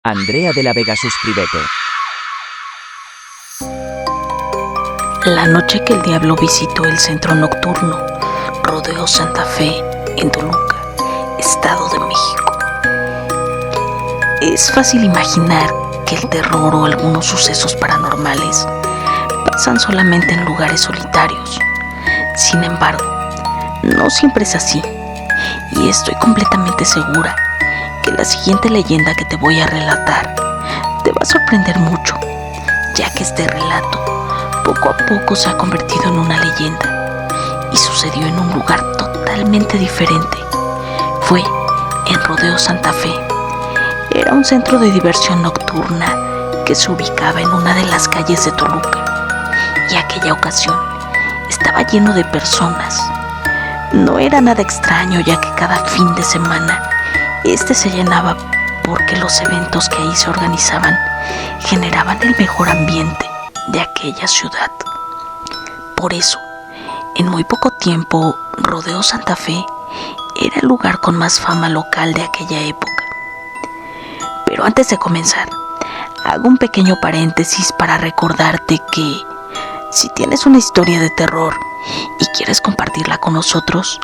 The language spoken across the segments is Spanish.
Andrea de la Vega, suscríbete. La noche que el diablo visitó el centro nocturno Rodeo Santa Fe en Toluca, Estado de México. Es fácil imaginar que el terror o algunos sucesos paranormales pasan solamente en lugares solitarios. Sin embargo, no siempre es así, y estoy completamente segura que la siguiente leyenda que te voy a relatar te va a sorprender mucho, ya que este relato poco a poco se ha convertido en una leyenda y sucedió en un lugar totalmente diferente. Fue en Rodeo Santa Fe. Era un centro de diversión nocturna que se ubicaba en una de las calles de Toluca, y aquella ocasión estaba lleno de personas. No era nada extraño, ya que cada fin de semana este se llenaba porque los eventos que ahí se organizaban generaban el mejor ambiente de aquella ciudad. Por eso, en muy poco tiempo, Rodeo Santa Fe era el lugar con más fama local de aquella época. Pero antes de comenzar, hago un pequeño paréntesis para recordarte que si tienes una historia de terror y quieres compartirla con nosotros,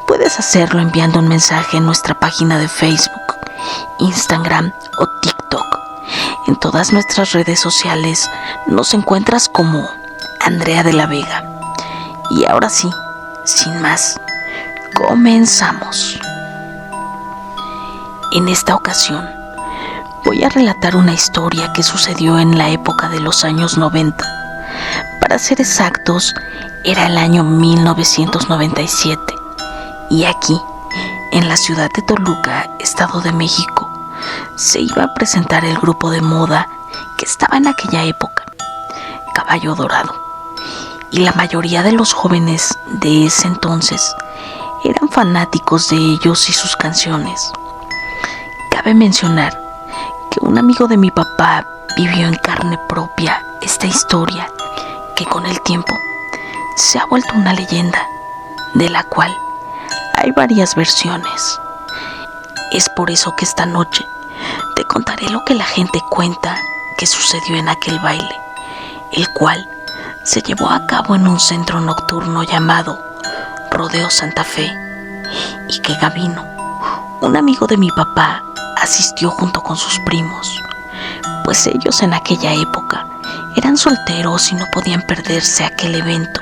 puedes hacerlo enviando un mensaje en nuestra página de Facebook, Instagram o TikTok. En todas nuestras redes sociales nos encuentras como Andrea de la Vega. Y ahora sí, sin más, comenzamos. En esta ocasión, voy a relatar una historia que sucedió en la época de los años 90. Para ser exactos, era el año 1997. Y aquí, en la ciudad de Toluca, Estado de México, se iba a presentar el grupo de moda que estaba en aquella época, Caballo Dorado. Y la mayoría de los jóvenes de ese entonces eran fanáticos de ellos y sus canciones. Cabe mencionar que un amigo de mi papá vivió en carne propia esta historia, que con el tiempo se ha vuelto una leyenda, de la cual hay varias versiones. Es por eso que esta noche te contaré lo que la gente cuenta que sucedió en aquel baile, el cual se llevó a cabo en un centro nocturno llamado Rodeo Santa Fe, y que Gabino, un amigo de mi papá, asistió junto con sus primos, pues ellos en aquella época eran solteros y no podían perderse aquel evento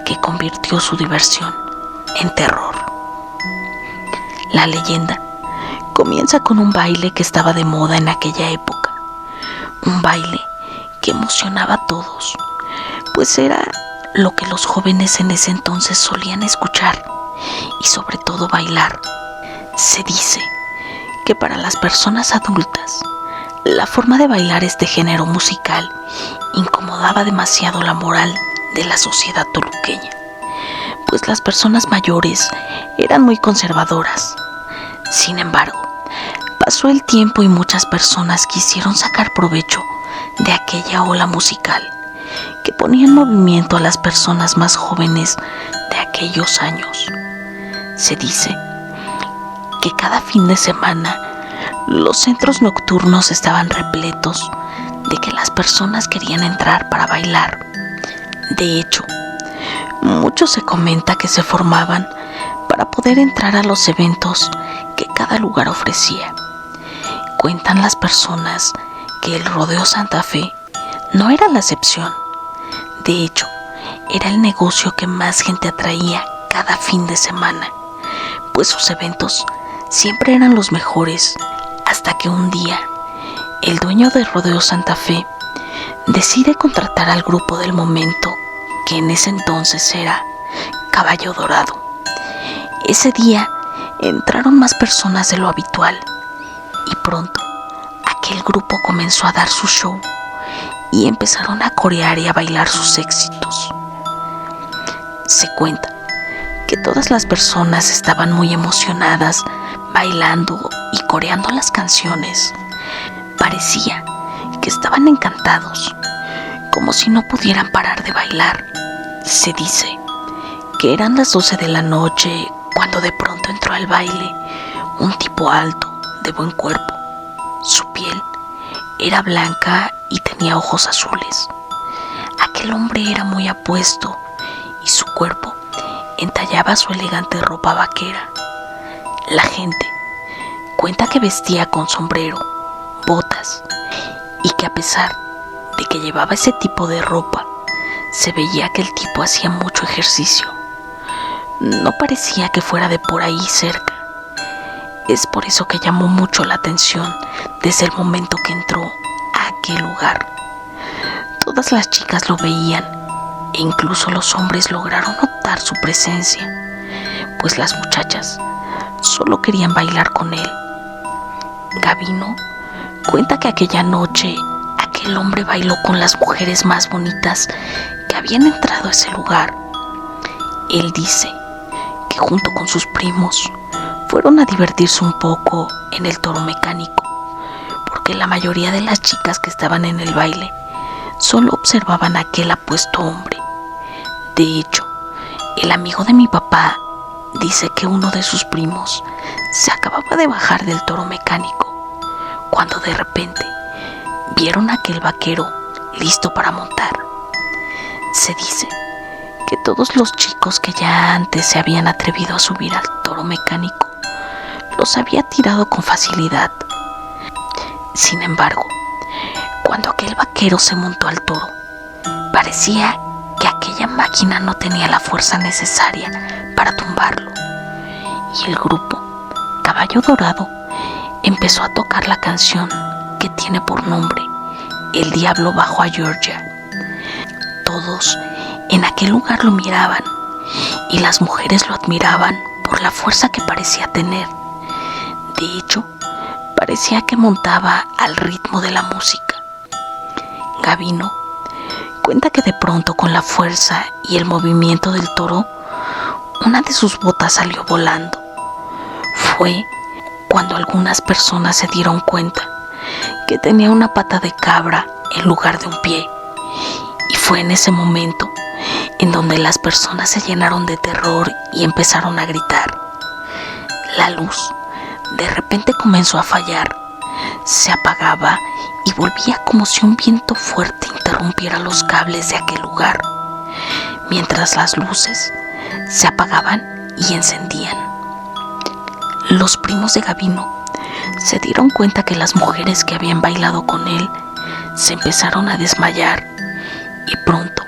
que convirtió su diversión en terror. La leyenda comienza con un baile que estaba de moda en aquella época, un baile que emocionaba a todos, pues era lo que los jóvenes en ese entonces solían escuchar y sobre todo bailar. Se dice que para las personas adultas, la forma de bailar este género musical incomodaba demasiado la moral de la sociedad toluqueña, pues las personas mayores eran muy conservadoras. Sin embargo, pasó el tiempo y muchas personas quisieron sacar provecho de aquella ola musical que ponía en movimiento a las personas más jóvenes de aquellos años. Se dice que cada fin de semana los centros nocturnos estaban repletos de que las personas querían entrar para bailar. De hecho, muchos se comenta que se formaban para poder entrar a los eventos que cada lugar ofrecía. Cuentan las personas que el Rodeo Santa Fe no era la excepción. De hecho, era el negocio que más gente atraía cada fin de semana, pues sus eventos siempre eran los mejores, hasta que un día el dueño de Rodeo Santa Fe decide contratar al grupo del momento, que en ese entonces era Caballo Dorado. Ese día entraron más personas de lo habitual y pronto aquel grupo comenzó a dar su show y empezaron a corear y a bailar sus éxitos. Se cuenta que todas las personas estaban muy emocionadas bailando y coreando las canciones. Parecía que estaban encantados, como si no pudieran parar de bailar. Se dice que eran las 12 de la noche cuando de pronto entró al baile un tipo alto, de buen cuerpo, Su piel era blanca y tenía ojos azules. Aquel hombre era muy apuesto y su cuerpo entallaba su elegante ropa vaquera. La gente cuenta que vestía con sombrero, botas y que a pesar de que llevaba ese tipo de ropa, se veía que el tipo hacía mucho ejercicio. No parecía que fuera de por ahí cerca. Es por eso que llamó mucho la atención desde el momento que entró a aquel lugar. Todas las chicas lo veían e incluso los hombres lograron notar su presencia, pues las muchachas solo querían bailar con él. Gavino cuenta que aquella noche aquel hombre bailó con las mujeres más bonitas que habían entrado a ese lugar. Él dice que junto con sus primos fueron a divertirse un poco en el toro mecánico, porque la mayoría de las chicas que estaban en el baile solo observaban a aquel apuesto hombre. De hecho, el amigo de mi papá dice que uno de sus primos se acababa de bajar del toro mecánico cuando de repente vieron a aquel vaquero listo para montar. Se dice que todos los chicos que ya antes se habían atrevido a subir al toro mecánico los había tirado con facilidad. Sin embargo, cuando aquel vaquero se montó al toro, parecía que aquella máquina no tenía la fuerza necesaria para tumbarlo, y el grupo Caballo Dorado empezó a tocar la canción que tiene por nombre El Diablo Bajó a Georgia. Todos en aquel lugar lo miraban y las mujeres lo admiraban por la fuerza que parecía tener. De hecho, parecía que montaba al ritmo de la música. Gavino cuenta que de pronto, con la fuerza y el movimiento del toro, una de sus botas salió volando. Fue cuando algunas personas se dieron cuenta que tenía una pata de cabra en lugar de un pie, y fue en ese momento en donde las personas se llenaron de terror y empezaron a gritar. La luz de repente comenzó a fallar, se apagaba y volvía como si un viento fuerte interrumpiera los cables de aquel lugar, mientras las luces se apagaban y encendían. Los primos de Gavino se dieron cuenta que las mujeres que habían bailado con él se empezaron a desmayar y pronto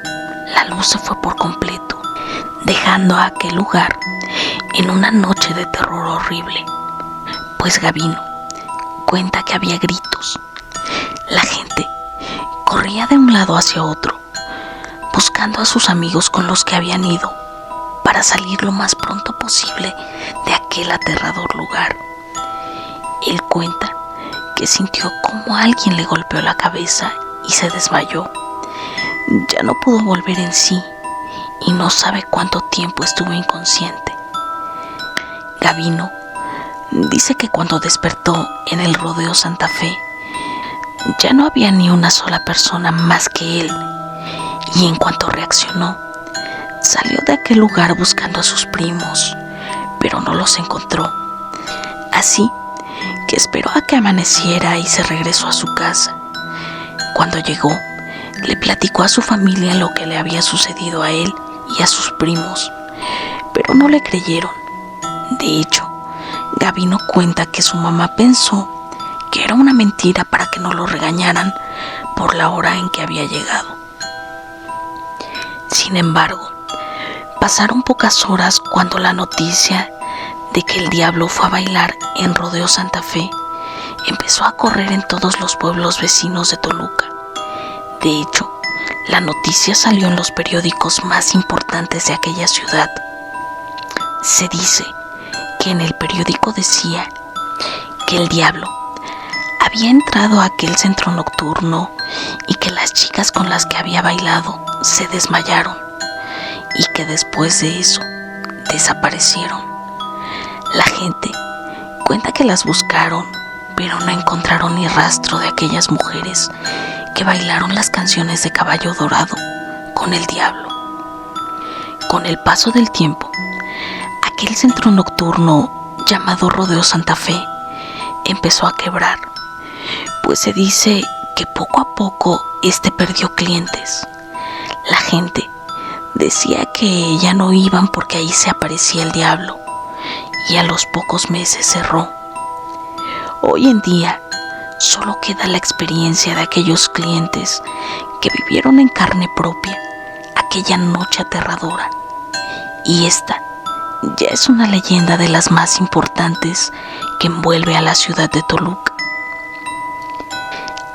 la luz se fue por completo, dejando a aquel lugar en una noche de terror horrible. Pues Gavino cuenta que había gritos. La gente corría de un lado hacia otro, buscando a sus amigos con los que habían ido para salir lo más pronto posible de aquel aterrador lugar. Él cuenta que sintió como alguien le golpeó la cabeza y se desmayó. Ya no pudo volver en sí y no sabe cuánto tiempo estuvo inconsciente. Gavino dice que cuando despertó en el Rodeo Santa Fe, ya no había ni una sola persona más que él, y en cuanto reaccionó, salió de aquel lugar buscando a sus primos, pero no los encontró. Así que esperó a que amaneciera y se regresó a su casa. Cuando llegó, le platicó a su familia lo que le había sucedido a él y a sus primos, pero no le creyeron. De hecho, Gavino cuenta que su mamá pensó que era una mentira para que no lo regañaran por la hora en que había llegado. Sin embargo, pasaron pocas horas cuando la noticia de que el diablo fue a bailar en Rodeo Santa Fe empezó a correr en todos los pueblos vecinos de Toluca. De hecho, la noticia salió en los periódicos más importantes de aquella ciudad. Se dice que en el periódico decía que el diablo había entrado a aquel centro nocturno y que las chicas con las que había bailado se desmayaron y que después de eso desaparecieron. La gente cuenta que las buscaron, pero no encontraron ni rastro de aquellas mujeres que bailaron las canciones de Caballo Dorado con el diablo. Con el paso del tiempo, aquel centro nocturno llamado Rodeo Santa Fe empezó a quebrar, pues se dice que poco a poco perdió clientes. La gente decía que ya no iban porque ahí se aparecía el diablo, y a los pocos meses cerró. Hoy en día solo queda la experiencia de aquellos clientes que vivieron en carne propia aquella noche aterradora, y esta ya es una leyenda de las más importantes que envuelve a la ciudad de Toluca.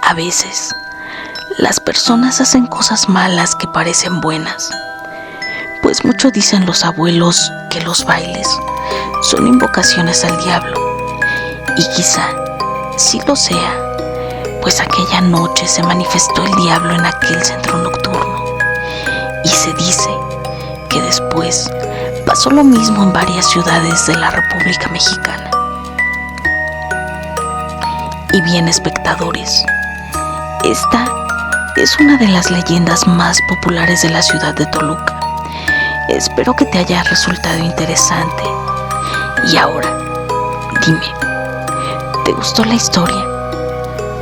A veces, las personas hacen cosas malas que parecen buenas, pues mucho dicen los abuelos que los bailes son invocaciones al diablo, y quizá sí lo sea, pues aquella noche se manifestó el diablo en aquel centro nocturno, y se dice que después pasó lo mismo en varias ciudades de la República Mexicana. Y bien, espectadores, esta es una de las leyendas más populares de la ciudad de Toluca. Espero que te haya resultado interesante. Y ahora, dime, ¿te gustó la historia?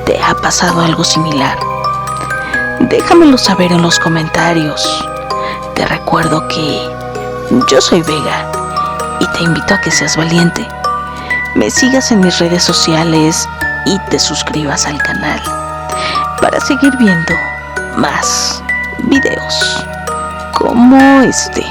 ¿Te ha pasado algo similar? Déjamelo saber en los comentarios. Te recuerdo que yo soy Vega y te invito a que seas valiente. Me sigas en mis redes sociales y te suscribas al canal para seguir viendo más videos como este.